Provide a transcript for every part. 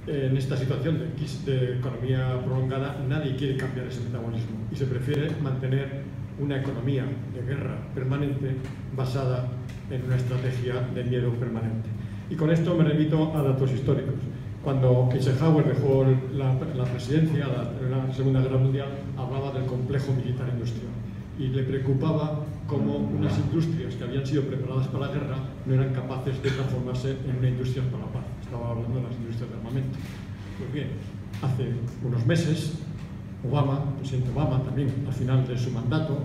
en esta situación de economía prolongada, nadie quiere cambiar ese metabolismo y se prefiere mantener una economía de guerra permanente basada en una estrategia de miedo permanente. Y con esto me remito a datos históricos. Cuando Eisenhower dejó la presidencia en la Segunda Guerra Mundial, hablaba del complejo militar industrial y le preocupaba cómo unas industrias que habían sido preparadas para la guerra no eran capaces de transformarse en una industria para la paz. Estaba hablando de las industrias de armamento. Pues bien, hace unos meses, el presidente Obama, también al final de su mandato,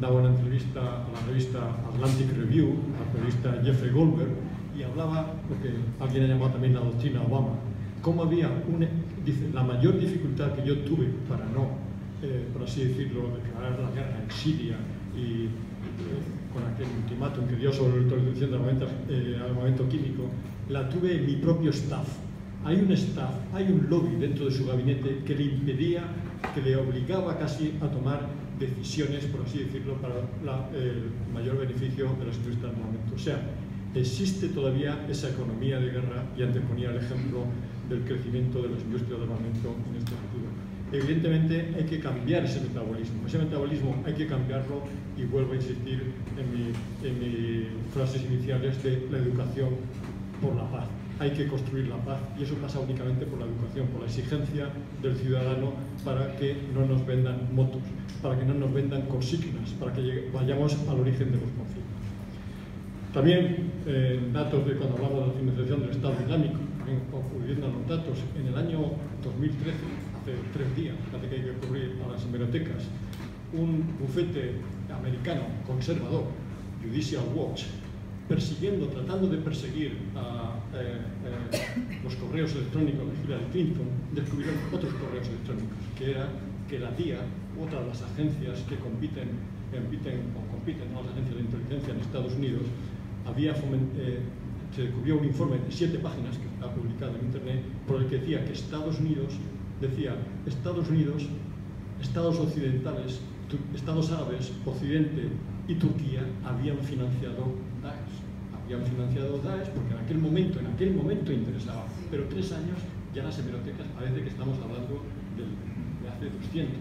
daba una entrevista a la revista Atlantic Review, a la periodista Jeffrey Goldberg, y hablaba lo que alguien ha llamado también la doctrina Obama, cómo había dice, la mayor dificultad que yo tuve para no, por así decirlo, declarar la guerra en Siria y con aquel ultimátum que dio sobre la autorización de armamento químico, la tuve en mi propio staff. Hay un staff, hay un lobby dentro de su gabinete que le impedía, que le obligaba casi a tomar decisiones, por así decirlo, para el mayor beneficio de las industrias de armamento. O sea, existe todavía esa economía de guerra, y antes ponía el ejemplo del crecimiento de las industrias de armamento en este sentido. Evidentemente hay que cambiar ese metabolismo hay que cambiarlo, y vuelvo a insistir en mis frases iniciales de la educación por la paz. Hay que construir la paz, y eso pasa únicamente por la educación, por la exigencia del ciudadano para que no nos vendan motos, para que no nos vendan consignas, para que vayamos al origen de los conflictos. También datos de cuando hablamos de la financiación del Estado Islámico, ocurriendo los datos, en el año 2013, hace 3 días, fíjate que hay que ocurrir a las hemerotecas, un bufete americano conservador, Judicial Watch, tratando de perseguir a los correos electrónicos de Hillary Clinton, descubrieron otros correos electrónicos, que era que la DIA, otra de las agencias que compiten a las agencias de inteligencia en Estados Unidos, se descubrió un informe de 7 páginas que está publicado en Internet, por el que decía que Estados Unidos, Estados occidentales, Estados árabes, Occidente y Turquía habían financiado Daesh porque en aquel momento interesaba, pero 3 años ya las hemerotecas parece que estamos hablando de hace 200.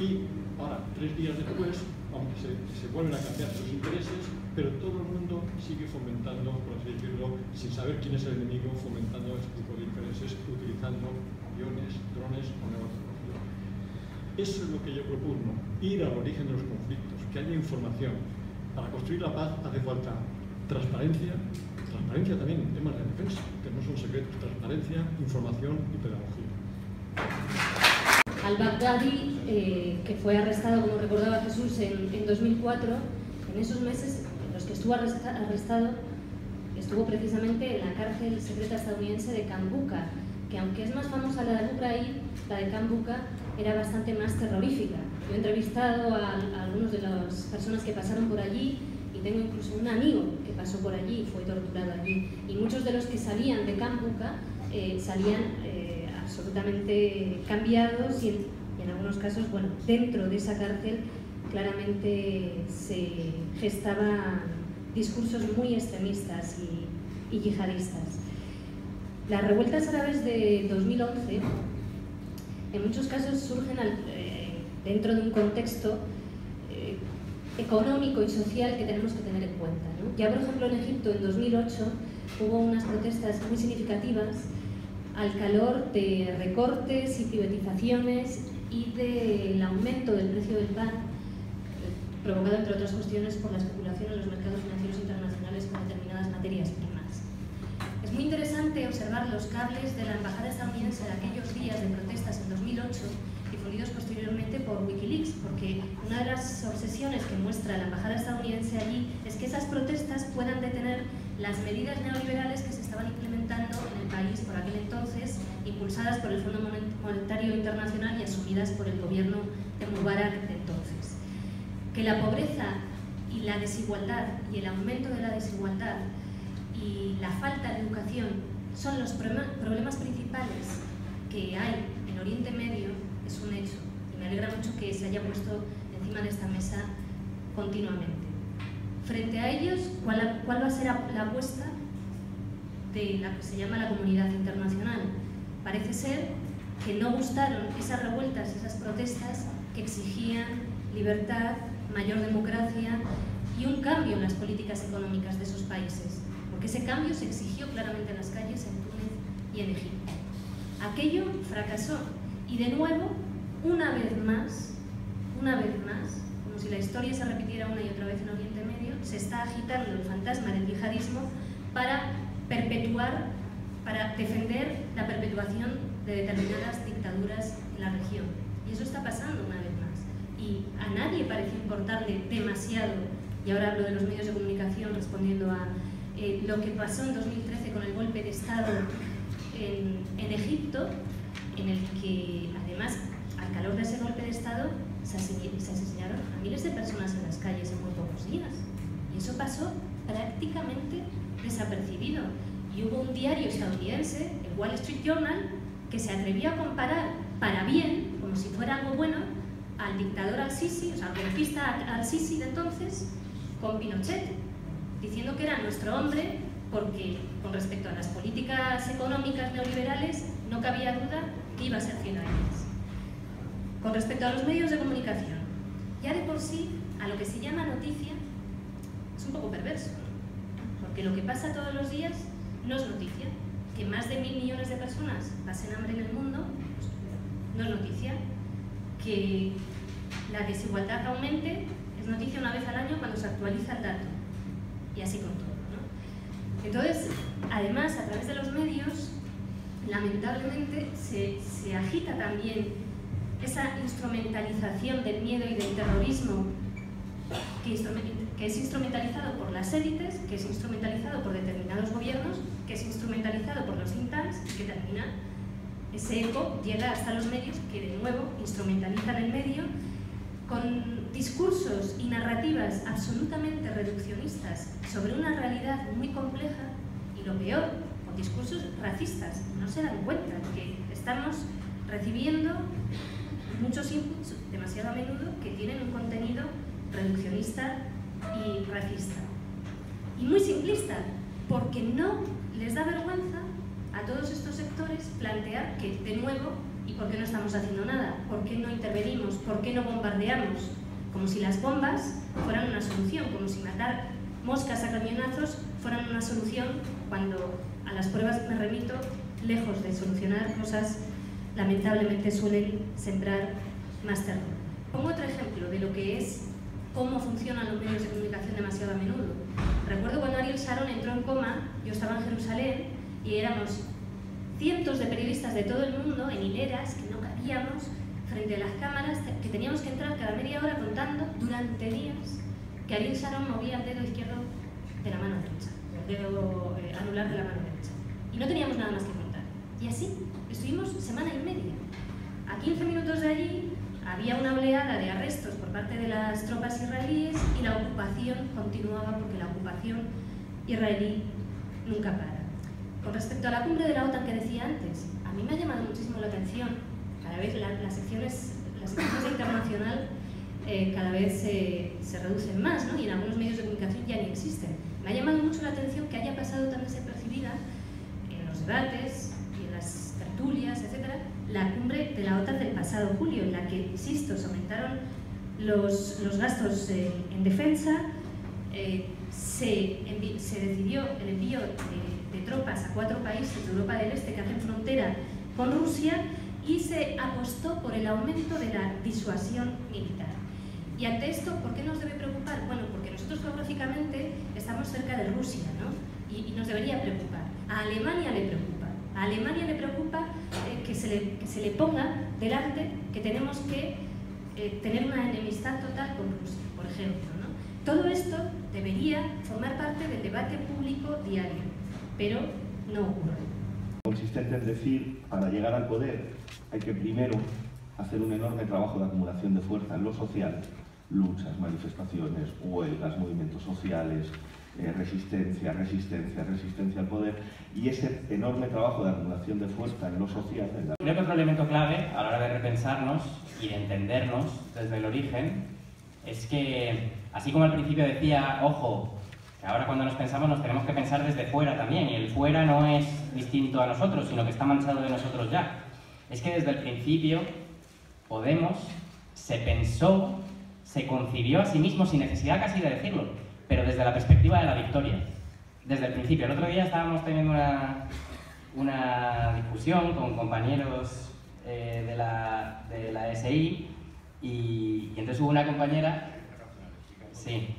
Y ahora, 3 días después, aunque se vuelven a cambiar sus intereses, pero todo el mundo sigue fomentando, por así decirlo, sin saber quién es el enemigo, fomentando este tipo de intereses, utilizando aviones, drones o nuevas tecnologías. Eso es lo que yo propugno, ir al origen de los conflictos, que haya información. Para construir la paz hace falta transparencia también en temas de defensa, que no son secretos, transparencia, información y pedagogía. Al-Baghdadi, que fue arrestado, como recordaba Jesús, en 2004, en esos meses en los que estuvo arrestado, estuvo precisamente en la cárcel secreta estadounidense de Camp Bucca, que aunque es más famosa la de Abu Ghraib, la de Camp Bucca era bastante más terrorífica. Yo he entrevistado a algunos de las personas que pasaron por allí, y tengo incluso un amigo que pasó por allí y fue torturado allí. Y muchos de los que salían de Camp Bucca salían absolutamente cambiados, y en algunos casos, bueno, dentro de esa cárcel claramente se gestaban discursos muy extremistas y yihadistas. Las revueltas árabes de 2011 en muchos casos surgen dentro de un contexto económico y social que tenemos que tener en cuenta, ¿no? Ya por ejemplo en Egipto en 2008 hubo unas protestas muy significativas al calor de recortes y privatizaciones y del aumento del precio del pan, provocado entre otras cuestiones por la especulación en los mercados financieros internacionales con determinadas materias primas. Es muy interesante observar los cables de la embajada estadounidense en aquellos días de protestas en 2008, difundidos posteriormente por Wikileaks, porque una de las obsesiones que muestra la embajada estadounidense allí es que esas protestas puedan detener las medidas neoliberales que se estaban implementando en el país por aquel entonces, impulsadas por el Fondo Monetario Internacional y asumidas por el gobierno de Mubarak de entonces. Que la pobreza y la desigualdad y el aumento de la desigualdad y la falta de educación son los problemas principales que hay en Oriente Medio es un hecho, y me alegra mucho que se haya puesto encima de esta mesa continuamente. Frente a ellos, ¿cuál va a ser la apuesta de la que se llama la comunidad internacional? parece ser que no gustaron esas revueltas, esas protestas que exigían libertad, mayor democracia y un cambio en las políticas económicas de esos países, porque ese cambio se exigió claramente en las calles en Túnez y en Egipto. Aquello fracasó y de nuevo, una vez más, como si la historia se repitiera una y otra vez en Oriente Medio, se está agitando el fantasma del yihadismo para perpetuar, para defender la perpetuación de determinadas dictaduras en la región. Y eso está pasando una vez más. Y a nadie parece importarle demasiado, y ahora hablo de los medios de comunicación respondiendo a lo que pasó en 2013 con el golpe de Estado en Egipto, en el que además, al calor de ese golpe de Estado, se asesinaron a miles de personas en las calles en muy pocos días. Y eso pasó prácticamente desapercibido. Y hubo un diario estadounidense, el Wall Street Journal, que se atrevió a comparar, para bien, como si fuera algo bueno, al dictador al-Sisi, o sea, al golpista al-Sisi de entonces, con Pinochet, diciendo que era nuestro hombre porque, con respecto a las políticas económicas neoliberales, no cabía duda que iba a ser 100 años. Con respecto a los medios de comunicación, ya de por sí, a lo que se llama noticia, es un poco perverso, ¿no? Porque lo que pasa todos los días no es noticia. Que más de 1.000 millones de personas pasen hambre en el mundo, pues, no es noticia. Que la desigualdad aumente es noticia una vez al año cuando se actualiza el dato. Y así con todo, ¿no? Entonces, además, a través de los medios, lamentablemente, se agita también esa instrumentalización del miedo y del terrorismo que es instrumentalizado por las élites, que es instrumentalizado por determinados gobiernos, que es instrumentalizado por los think tanks y que termina, ese eco llega hasta los medios que de nuevo instrumentalizan el medio con discursos y narrativas absolutamente reduccionistas sobre una realidad muy compleja y lo peor, con discursos racistas. No se dan cuenta que estamos recibiendo muchos inputs demasiado a menudo que tienen un contenido reduccionista y racista. Y muy simplista, porque no les da vergüenza a todos estos sectores plantear que, de nuevo, ¿y por qué no estamos haciendo nada? ¿Por qué no intervenimos? ¿Por qué no bombardeamos? Como si las bombas fueran una solución, como si matar moscas a cañonazos fueran una solución, cuando a las pruebas me remito, lejos de solucionar cosas, lamentablemente suelen sembrar más terror. Pongo otro ejemplo de lo que es cómo funcionan los medios de comunicación demasiado a menudo. Recuerdo cuando Ariel Sharon entró en coma, yo estaba en Jerusalén y éramos cientos de periodistas de todo el mundo en hileras que no cabíamos frente a las cámaras, que teníamos que entrar cada media hora contando durante días que Ariel Sharon movía el dedo izquierdo de la mano derecha, el dedo anular de la mano derecha. Y no teníamos nada más que contar. Y así estuvimos semana y media. A 15 minutos de allí había una oleada de arrestos por parte de las tropas israelíes y la ocupación continuaba porque la ocupación israelí nunca para. Con respecto a la cumbre de la OTAN que decía antes, a mí me ha llamado muchísimo la atención, cada vez las secciones de internacional cada vez se reducen más, ¿no? Y en algunos medios de comunicación ya ni existen. Me ha llamado mucho la atención que haya pasado tan desapercibida en los debates y en las tertulias, etcétera, la cumbre de la OTAN del pasado julio, en la que, insisto, se aumentaron los gastos en defensa, se decidió el envío de tropas a 4 países de Europa del Este que hacen frontera con Rusia y se apostó por el aumento de la disuasión militar. Y ante esto, ¿por qué nos debe preocupar? Bueno, porque nosotros geográficamente estamos cerca de Rusia, ¿no? Y nos debería preocupar. A Alemania le preocupa. A Alemania le preocupa que se le ponga delante que tenemos que tener una enemistad total con Rusia, por ejemplo, ¿no? Todo esto debería formar parte del debate público diario, pero no ocurre. Consistente en decir, para llegar al poder hay que primero hacer un enorme trabajo de acumulación de fuerza en lo social, luchas, manifestaciones, huelgas, movimientos sociales, resistencia al poder, y ese enorme trabajo de acumulación de fuerza en lo social. Creo que otro elemento clave a la hora de repensarnos y de entendernos desde el origen es que, así como al principio decía, ojo, Ahora cuando nos pensamos nos tenemos que pensar desde fuera también, y el fuera no es distinto a nosotros, sino que está manchado de nosotros ya. Es que desde el principio Podemos se pensó, se concibió a sí mismo sin necesidad casi de decirlo, pero desde la perspectiva de la victoria. Desde el principio. El otro día estábamos teniendo una discusión con compañeros de la SI y entonces hubo una compañera... Sí.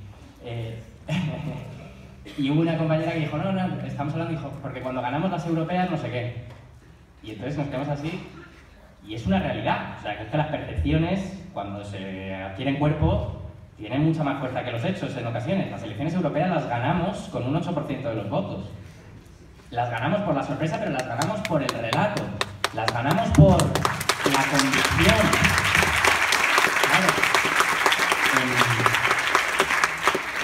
Y hubo una compañera que dijo, no, estamos hablando, dijo, porque cuando ganamos las europeas no sé qué. Y entonces nos quedamos así, y es una realidad. O sea, que es que las percepciones, cuando se adquieren cuerpo, tienen mucha más fuerza que los hechos en ocasiones. Las elecciones europeas las ganamos con un 8% de los votos. Las ganamos por la sorpresa, pero las ganamos por el relato. Las ganamos por la convicción. Claro.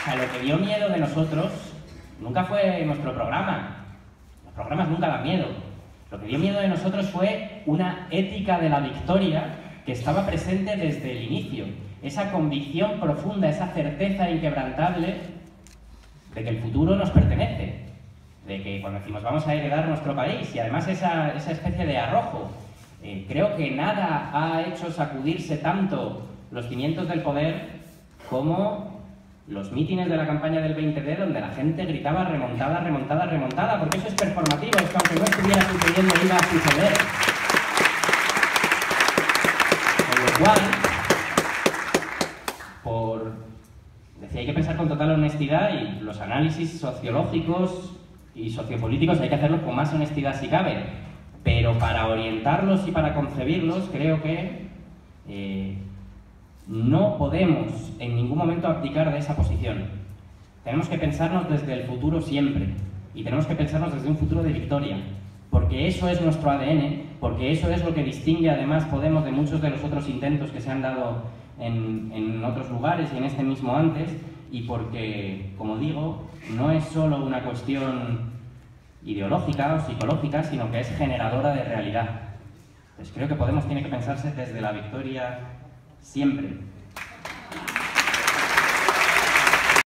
O sea, lo que dio miedo de nosotros nunca fue nuestro programa. Los programas nunca dan miedo. Lo que dio miedo de nosotros fue una ética de la victoria que estaba presente desde el inicio. Esa convicción profunda, esa certeza inquebrantable de que el futuro nos pertenece. De que cuando decimos vamos a heredar nuestro país, y además esa especie de arrojo. Creo que nada ha hecho sacudirse tanto los cimientos del poder como los mítines de la campaña del 20D, donde la gente gritaba remontada, remontada, remontada, porque eso es performativo, es que aunque no estuviera sucediendo iba a suceder. Con lo cual, decía, hay que pensar con total honestidad, y los análisis sociológicos y sociopolíticos hay que hacerlos con más honestidad si cabe, pero para orientarlos y para concebirlos creo que no podemos en ningún momento abdicar de esa posición. Tenemos que pensarnos desde el futuro siempre, y tenemos que pensarnos desde un futuro de victoria, porque eso es nuestro ADN, porque eso es lo que distingue además Podemos de muchos de los otros intentos que se han dado en otros lugares y en este mismo antes, y porque, como digo, no es solo una cuestión ideológica o psicológica, sino que es generadora de realidad. Pues creo que Podemos tiene que pensarse desde la victoria siempre.